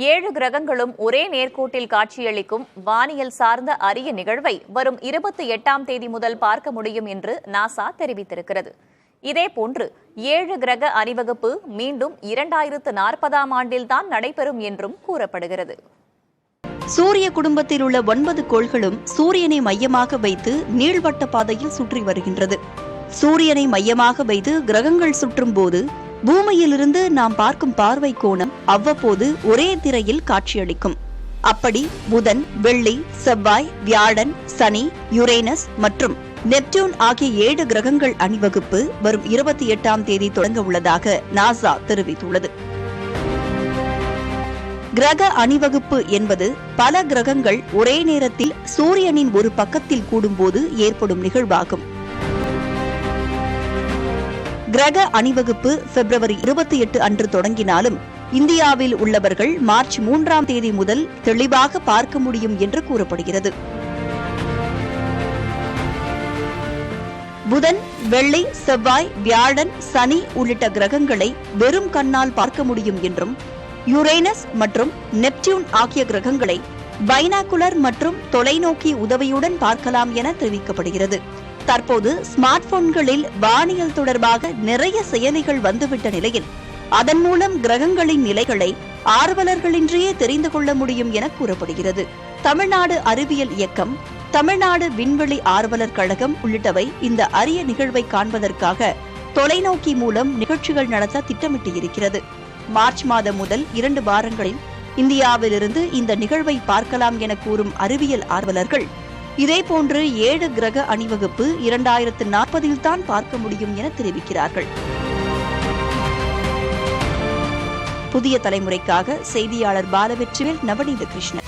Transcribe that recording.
7 கிரகங்களும் ஒரே நேர்கோட்டில் காட்சியளிக்கும் வானியல் சார்ந்த அரிய நிகழ்வை வரும் 28ஆம் தேதி முதல் பார்க்க முடியும் என்று நாசா தெரிவித்திருக்கிறது. இதேபோன்று 7 கிரக அணிவகுப்பு மீண்டும் 2040ஆம் ஆண்டில்தான் நடைபெறும் என்றும் கூறப்படுகிறது. சூரிய குடும்பத்தில் உள்ள 9 கோள்களும் சூரியனை மையமாக வைத்து நீள்வட்ட பாதையில் சுற்றி வருகின்றது. சூரியனை மையமாக வைத்து கிரகங்கள் சுற்றும் போது பூமியிலிருந்து நாம் பார்க்கும் பார்வை கோணம் அவ்வப்போது ஒரே திரையில் காட்சியளிக்கும். அப்படி புதன், வெள்ளி, செவ்வாய், வியாழன், சனி, யுரேனஸ் மற்றும் நெப்டியூன் ஆகிய 7 கிரகங்கள் அணிவகுப்பு வரும் 28ஆம் தேதி தொடங்க உள்ளதாக நாசா தெரிவித்துள்ளது. கிரக அணிவகுப்பு என்பது பல கிரகங்கள் ஒரே நேரத்தில் சூரியனின் ஒரு பக்கத்தில் கூடும்போது ஏற்படும் நிகழ்வாகும். கிரக அணிவகுப்பு பிப்ரவரி 28 அன்று தொடங்கினாலும் இந்தியாவில் உள்ளவர்கள் மார்ச் 3ஆம் தேதி முதல் தெளிவாக பார்க்க முடியும் என்று கூறப்படுகிறது. புதன், வெள்ளி, செவ்வாய், வியாழன், சனி உள்ளிட்ட கிரகங்களை வெறும் கண்ணால் பார்க்க முடியும் என்றும் யுரேனஸ் மற்றும் நெப்டியூன் ஆகிய கிரகங்களை பைனாகுலர் மற்றும் தொலைநோக்கி உதவியுடன் பார்க்கலாம் என தெரிவிக்கப்படுகிறது. தற்போது ஸ்மார்ட் போன்களில் வானியல் தொடர்பாக நிறைய செயலிகள் வந்துவிட்ட நிலையில் அதன் மூலம் கிரகங்களின் நிலைகளை ஆர்வலர்களின்றியே தெரிந்து கொள்ள முடியும் என கூறப்படுகிறது. தமிழ்நாடு அறிவியல் இயக்கம், தமிழ்நாடு விண்வெளி ஆர்வலர் கழகம் உள்ளிட்டவை இந்த அரிய நிகழ்வை காண்பதற்காக தொலைநோக்கி மூலம் நிகழ்ச்சிகள் நடத்த திட்டமிட்டு இருக்கிறது. மார்ச் மாதம் முதல் 2 வாரங்களில் இந்தியாவிலிருந்து இந்த நிகழ்வை பார்க்கலாம் என கூறும் அறிவியல் ஆர்வலர்கள் இதேபோன்று 7 கிரக அணிவகுப்பு 2040இல் தான் பார்க்க முடியும் என தெரிவிக்கிறார்கள். புதிய தலைமுறைக்காக செய்தியாளர் பாலவெற்றிவேல், நவநீத கிருஷ்ணன்.